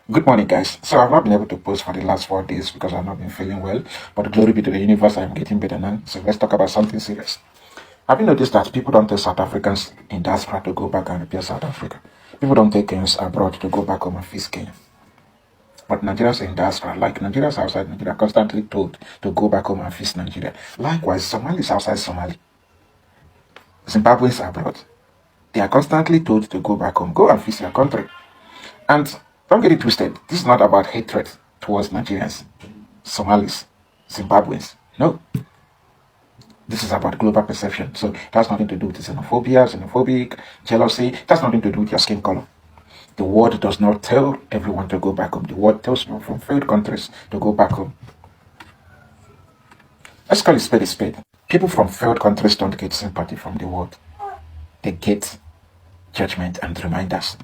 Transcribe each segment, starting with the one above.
Good morning, guys. So I've not been able to post for the last 4 days because I've not been feeling well. But glory be to the universe, I'm getting better now. So let's talk about something serious. Have you noticed that people don't tell South Africans in diaspora to go back and repair South Africa? People don't take Kenyans abroad to go back home and fix Kenya. But Nigerians in diaspora, like Nigerians outside Nigeria, are constantly told to go back home and fix Nigeria. Likewise, Somalis outside Somalia, Zimbabweans abroad, they are constantly told to go back home, go and fix your country. And don't get it twisted. This is not about hatred towards Nigerians, Somalis, Zimbabweans. No. This is about global perception. So it has nothing to do with xenophobia, xenophobic, jealousy. It has nothing to do with your skin color. The world does not tell everyone to go back home. The world tells people from failed countries to go back home. Let's call it spade a spade. People from failed countries don't get sympathy from the world. They get judgment and reminders.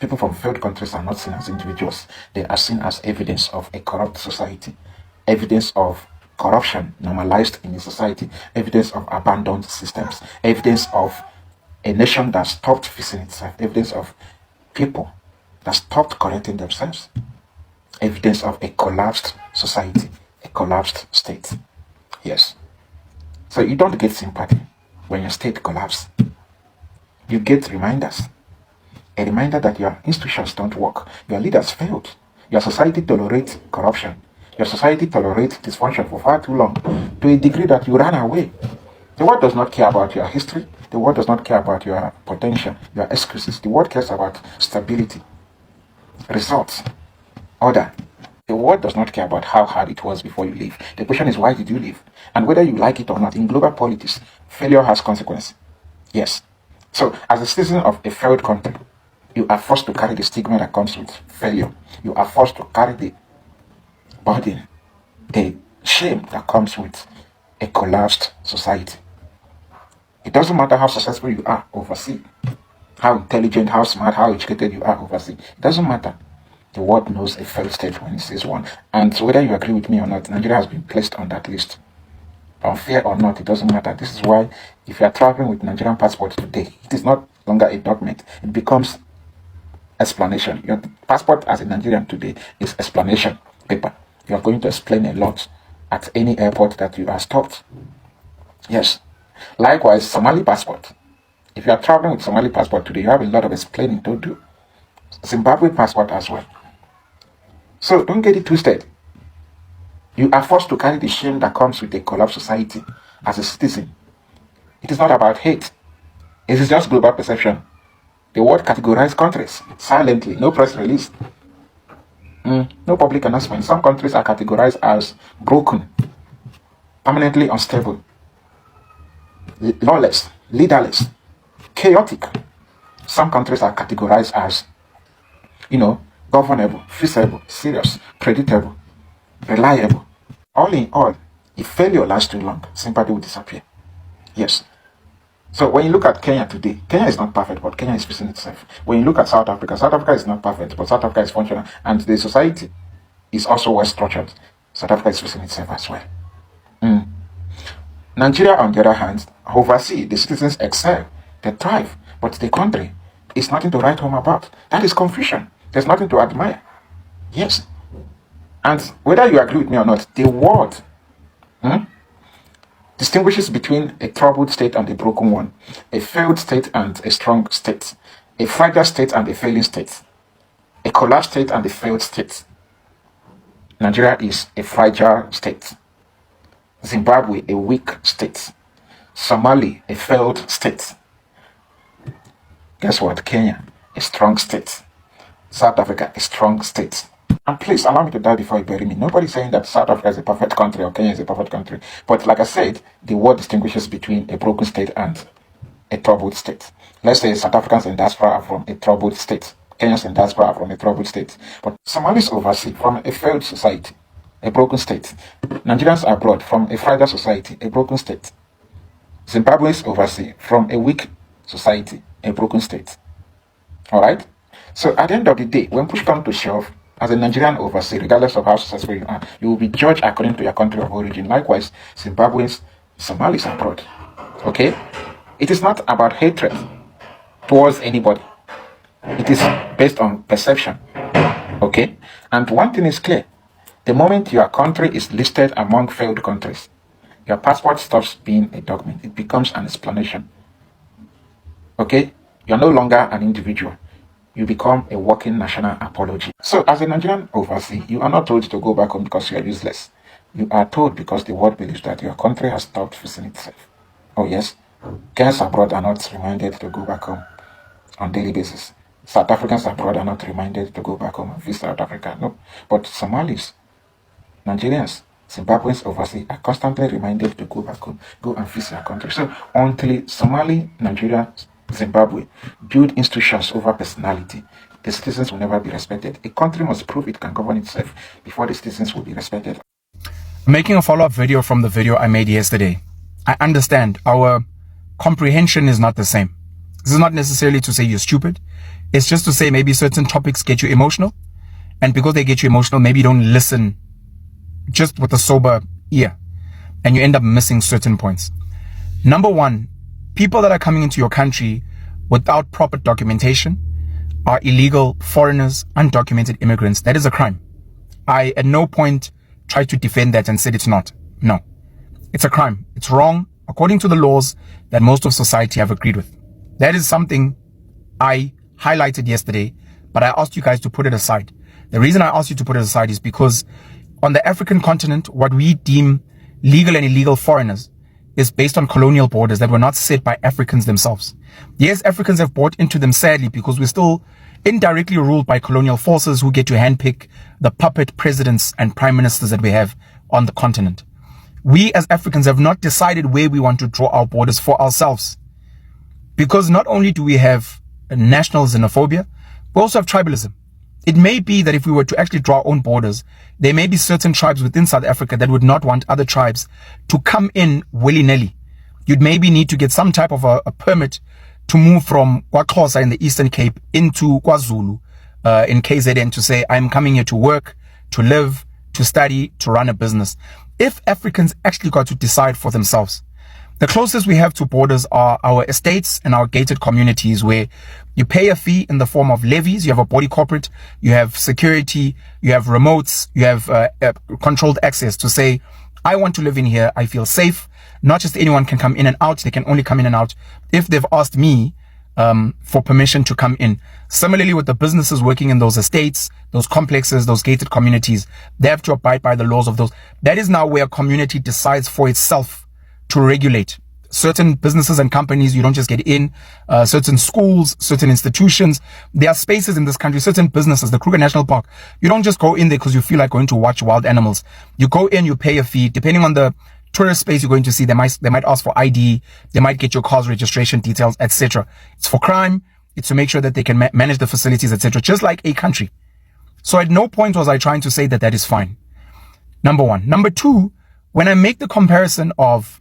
People from failed countries are not seen as individuals. They are seen as evidence of a corrupt society, evidence of corruption normalized in a society, evidence of abandoned systems, evidence of a nation that stopped fixing itself, evidence of people that stopped correcting themselves, evidence of a collapsed society, a collapsed state. Yes. So you don't get sympathy when your state collapses. You get reminders. A reminder that your institutions don't work, your leaders failed, your society tolerates corruption, your society tolerates dysfunction for far too long, to a degree that you ran away. The world does not care about your history, the world does not care about your potential, your excuses. The world cares about stability, results, order. The world does not care about how hard it was before you leave. The question is, why did you leave? And whether you like it or not, in global politics, failure has consequences. Yes. So, as a citizen of a failed country, you are forced to carry the stigma that comes with failure. You are forced to carry the burden, the shame that comes with a collapsed society. It doesn't matter how successful you are overseas, how intelligent, how smart, how educated you are overseas. It doesn't matter. The world knows a failed state when it sees one. And whether you agree with me or not, Nigeria has been placed on that list. Unfair or not, it doesn't matter. This is why if you are traveling with Nigerian passport today, it is not longer a document. It becomes explanation. Your passport as a Nigerian today is explanation paper. You are going to explain a lot at any airport that you are stopped. Yes. Likewise, Somali passport. If you are traveling with Somali passport today, you have a lot of explaining to do. Zimbabwe passport as well. So don't get it twisted. You are forced to carry the shame that comes with a collapsed society as a citizen. It is not about hate. It is just global perception. The world categorized countries silently, no press release, no public announcement. Some countries are categorized as broken, permanently unstable, lawless, leaderless, chaotic. Some countries are categorized as, governable, feasible, serious, predictable, reliable. All in all, if failure lasts too long, sympathy will disappear. Yes. So when you look at Kenya today, Kenya is not perfect, but Kenya is fixing itself. When you look at South Africa is not perfect, but South Africa is functional, and the society is also well structured. South Africa is fixing itself as well. Nigeria, on the other hand, overseas, the citizens excel, they thrive, but the country is nothing to write home about. That is confusion. There's nothing to admire. Yes. And whether you agree with me or not, the world distinguishes between a troubled state and a broken one, a failed state and a strong state, a fragile state and a failing state, a collapsed state and a failed state. Nigeria is a fragile state. Zimbabwe, a weak state. Somali, a failed state. Guess what? Kenya, a strong state. South Africa, a strong state. And please allow me to die before you bury me. Nobody's saying that South Africa is a perfect country or Kenya is a perfect country. But like I said, the world distinguishes between a broken state and a troubled state. Let's say South Africans in diaspora are from a troubled state. Kenyans in diaspora are from a troubled state. But Somalis overseas from a failed society, a broken state. Nigerians abroad from a fragile society, a broken state. Zimbabweans overseas from a weak society, a broken state. Alright? So at the end of the day, when push comes to shove, as a Nigerian overseas, regardless of how successful you are, you will be judged according to your country of origin. Likewise, Zimbabweans, Somalis abroad. Okay? It is not about hatred towards anybody. It is based on perception. Okay? And one thing is clear. The moment your country is listed among failed countries, your passport stops being a document. It becomes an explanation. Okay? You're no longer an individual. You become a walking national apology. So as a Nigerian overseas, you are not told to go back home because you are useless. You are told because the world believes that your country has stopped fixing itself. Oh yes, girls abroad are not reminded to go back home on daily basis. South Africans abroad are not reminded to go back home and visit South Africa. No. But Somalis, Nigerians, Zimbabweans overseas are constantly reminded to go back home, go and visit their country. So until Somali, Nigeria, Zimbabwe build institutions over personality, the citizens will never be respected. A country must prove it can govern itself before the citizens will be respected. I'm making a follow-up video from the video I made yesterday. I understand our comprehension is not the same. This is not necessarily to say you're stupid. It's just to say maybe certain topics get you emotional. And because they get you emotional, maybe you don't listen just with a sober ear. And you end up missing certain points. Number one, people that are coming into your country without proper documentation are illegal foreigners, undocumented immigrants. That is a crime. I at no point tried to defend that and said it's not. No, it's a crime. It's wrong according to the laws that most of society have agreed with. That is something I highlighted yesterday, but I asked you guys to put it aside. The reason I asked you to put it aside is because on the African continent, what we deem legal and illegal foreigners is based on colonial borders that were not set by Africans themselves. Yes, Africans have bought into them sadly because we're still indirectly ruled by colonial forces who get to handpick the puppet presidents and prime ministers that we have on the continent. We as Africans have not decided where we want to draw our borders for ourselves. Because not only do we have national xenophobia, we also have tribalism. It may be that if we were to actually draw our own borders, there may be certain tribes within South Africa that would not want other tribes to come in willy-nilly. You'd maybe need to get some type of a permit to move from KwaXhosa in the Eastern Cape into KwaZulu in KZN to say, I'm coming here to work, to live, to study, to run a business. If Africans actually got to decide for themselves, the closest we have to borders are our estates and our gated communities where you pay a fee in the form of levies. You have a body corporate, you have security, you have remotes, you have controlled access to say, I want to live in here. I feel safe. Not just anyone can come in and out. They can only come in and out if they've asked me for permission to come in. Similarly, with the businesses working in those estates, those complexes, those gated communities, they have to abide by the laws of those. That is now where a community decides for itself to regulate. Certain businesses and companies, you don't just get in. Certain schools, certain institutions. There are spaces in this country, certain businesses, the Kruger National Park. You don't just go in there because you feel like going to watch wild animals. You go in, you pay a fee. Depending on the tourist space you're going to see, they might ask for ID. They might get your car's registration details, etc. It's for crime. It's to make sure that they can manage the facilities, etc. Just like a country. So at no point was I trying to say that that is fine. Number one. Number two, when I make the comparison of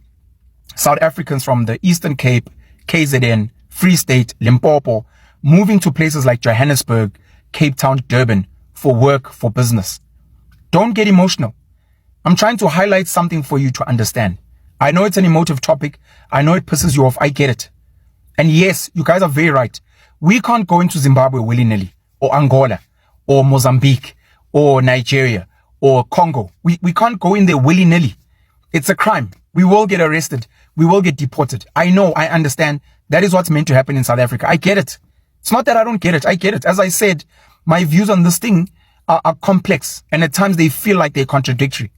South Africans from the Eastern Cape, KZN, Free State, Limpopo, moving to places like Johannesburg, Cape Town, Durban, for work, for business. Don't get emotional. I'm trying to highlight something for you to understand. I know it's an emotive topic. I know it pisses you off. I get it. And yes, you guys are very right. We can't go into Zimbabwe willy-nilly, or Angola, or Mozambique, or Nigeria, or Congo. We can't go in there willy-nilly. It's a crime. We will get arrested. We will get deported. I know, I understand. That is what's meant to happen in South Africa. I get it. It's not that I don't get it. I get it. As I said, my views on this thing are complex, and at times they feel like they're contradictory.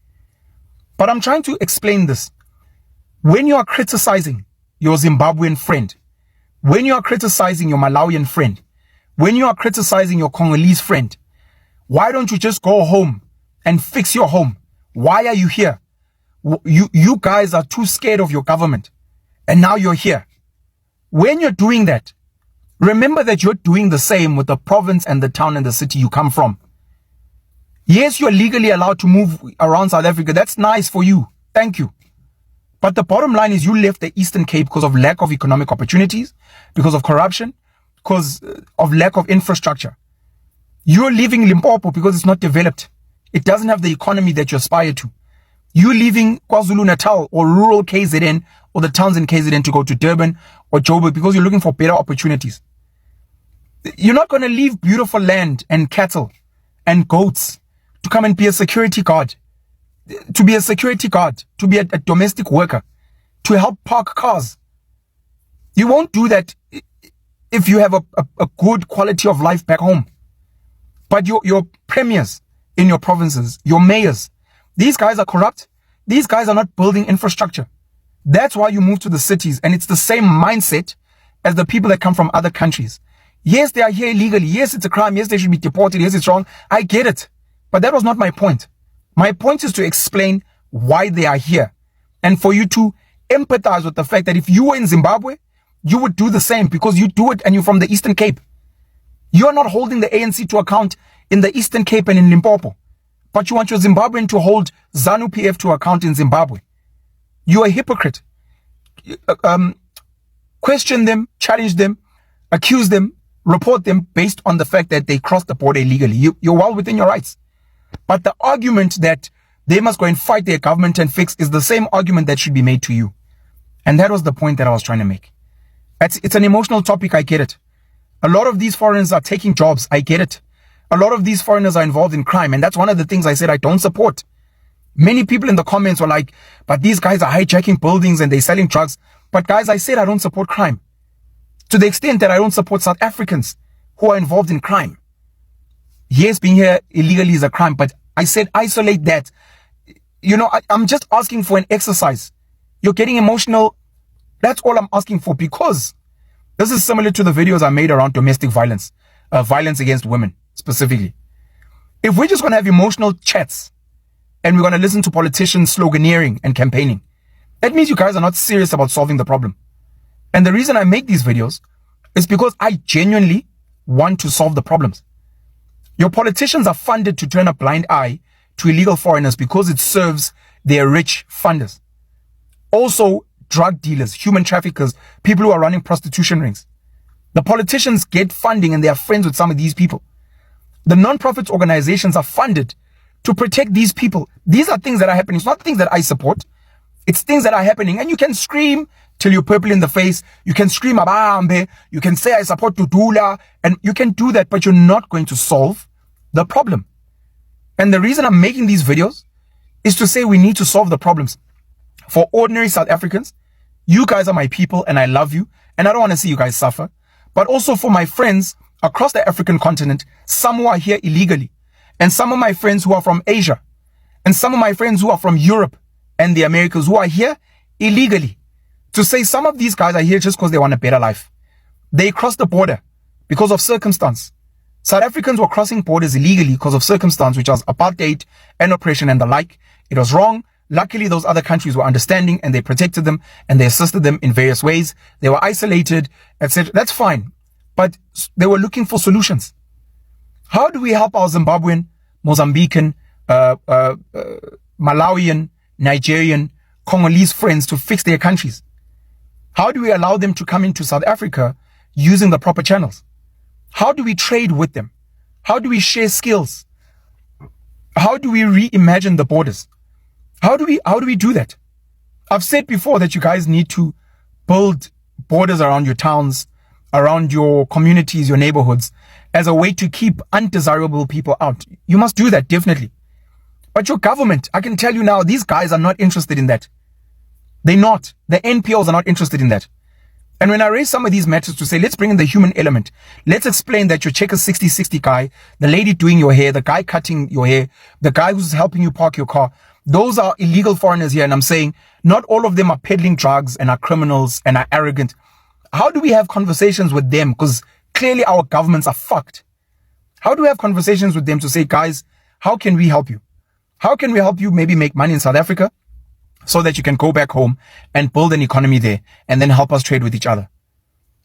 But I'm trying to explain this. When you are criticizing your Zimbabwean friend, when you are criticizing your Malawian friend, when you are criticizing your Congolese friend, why don't you just go home and fix your home? Why are you here? You guys are too scared of your government, and now you're here. When you're doing that, remember that you're doing the same with the province and the town and the city you come from. Yes, you're legally allowed to move around South Africa. That's nice for you. Thank you. But the bottom line is you left the Eastern Cape because of lack of economic opportunities, because of corruption, because of lack of infrastructure. You're leaving Limpopo because it's not developed. It doesn't have the economy that you aspire to. You're leaving KwaZulu-Natal or rural KZN or the towns in KZN to go to Durban or Joburg because you're looking for better opportunities. You're not going to leave beautiful land and cattle and goats to come and be a security guard, to be a security guard, to be a domestic worker, to help park cars. You won't do that if you have a good quality of life back home. But your premiers in your provinces, your mayors, these guys are corrupt. These guys are not building infrastructure. That's why you move to the cities, and it's the same mindset as the people that come from other countries. Yes, they are here illegally. Yes, it's a crime. Yes, they should be deported. Yes, it's wrong. I get it. But that was not my point. My point is to explain why they are here and for you to empathize with the fact that if you were in Zimbabwe, you would do the same because you do it and you're from the Eastern Cape. You're not holding the ANC to account in the Eastern Cape and in Limpopo, but you want your Zimbabwean to hold ZANU-PF to account in Zimbabwe. You're a hypocrite. Question them, challenge them, accuse them, report them based on the fact that they crossed the border illegally. You're well within your rights. But the argument that they must go and fight their government and fix is the same argument that should be made to you. And that was the point that I was trying to make. It's an emotional topic, I get it. A lot of these foreigners are taking jobs, I get it. A lot of these foreigners are involved in crime, and that's one of the things I said I don't support. Many people in the comments were like, but these guys are hijacking buildings and they're selling drugs. But guys, I said I don't support crime. To the extent that I don't support South Africans who are involved in crime. Yes, being here illegally is a crime, but I said isolate that. You know, I'm just asking for an exercise. You're getting emotional. That's all I'm asking for, because this is similar to the videos I made around domestic violence, violence against women specifically. If we're just going to have emotional chats and we're going to listen to politicians sloganeering and campaigning, that means you guys are not serious about solving the problem. And the reason I make these videos is because I genuinely want to solve the problems. Your politicians are funded to turn a blind eye to illegal foreigners because it serves their rich funders. Also, drug dealers, human traffickers, people who are running prostitution rings. The politicians get funding and they are friends with some of these people. The non-profit organizations are funded to protect these people. These are things that are happening. It's not things that I support. It's things that are happening. And you can scream till you're purple in the face. You can scream Abambe. You can say I support Tudula. And you can do that, but you're not going to solve the problem. And the reason I'm making these videos is to say we need to solve the problems. For ordinary South Africans, you guys are my people and I love you. And I don't want to see you guys suffer. But also for my friends across the African continent, some who are here illegally. And some of my friends who are from Asia. And some of my friends who are from Europe and the Americas who are here illegally. To say some of these guys are here just because they want a better life. They crossed the border because of circumstance. South Africans were crossing borders illegally because of circumstance, which was apartheid and oppression and the like. It was wrong. Luckily, those other countries were understanding and they protected them and they assisted them in various ways. They were isolated, etc. That's fine. But they were looking for solutions. How do we help our Zimbabwean, Mozambican, Malawian, Nigerian, Congolese friends to fix their countries? How do we allow them to come into South Africa using the proper channels? How do we trade with them? How do we share skills? How do we reimagine the borders? How do we do that? I've said before that you guys need to build borders around your towns, around your communities, your neighborhoods, as a way to keep undesirable people out. You must do that, definitely. But your government, I can tell you now, these guys are not interested in that. They're not. The NPOs are not interested in that. And when I raise some of these matters to say, let's bring in the human element. Let's explain that your Checker 6060 guy, the lady doing your hair, the guy cutting your hair, the guy who's helping you park your car, those are illegal foreigners here. And I'm saying not all of them are peddling drugs and are criminals and are arrogant. How do we have conversations with them? Because clearly our governments are fucked. How do we have conversations with them to say, guys, how can we help you? How can we help you maybe make money in South Africa so that you can go back home and build an economy there and then help us trade with each other?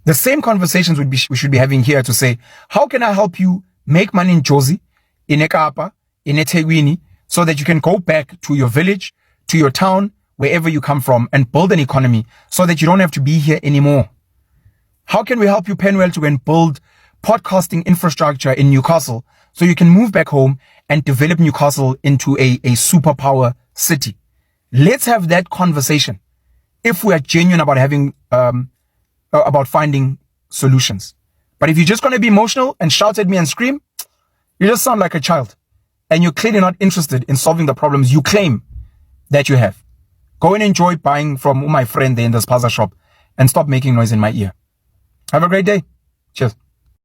The same conversations we should be having here to say, how can I help you make money in Jozi, in Ekapa, in eThekwini, so that you can go back to your village, to your town, wherever you come from, and build an economy so that you don't have to be here anymore? How can we help you, Penwell, to go and build podcasting infrastructure in Newcastle so you can move back home and develop Newcastle into a superpower city? Let's have that conversation if we are genuine about having, about finding solutions. But if you're just going to be emotional and shout at me and scream, You just sound like a child. And you're clearly not interested in solving the problems you claim that you have. Go and enjoy buying from my friend there in this spaza shop and stop making noise in my ear. Have a great day. Cheers.